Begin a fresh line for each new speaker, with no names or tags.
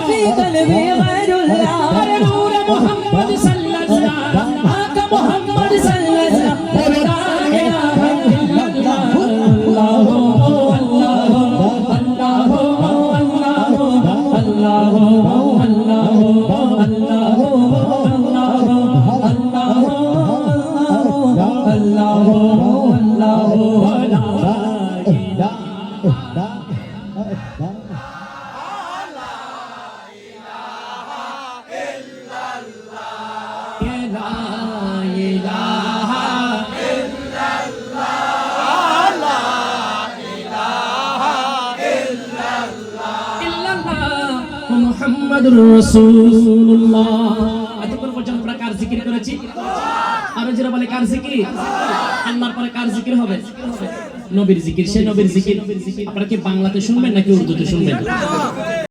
في قلبي غير الله نور محمد صلى الله آقا محمد صلى الله لا إله إلا الله الله الله الله الله মুহাম্মাদুর রাসূলুল্লাহ। এতক্ষণ পর্যন্ত আমরা কার জিকির করেছি? আরো যারা বলে কার জিকির? আল্লাহর পরে কার জিকির হবে? নবীর জিকির। সেই নবীর জিকির আপনারা কি বাংলাতে শুনবেন নাকি উর্দুতে শুনবেন?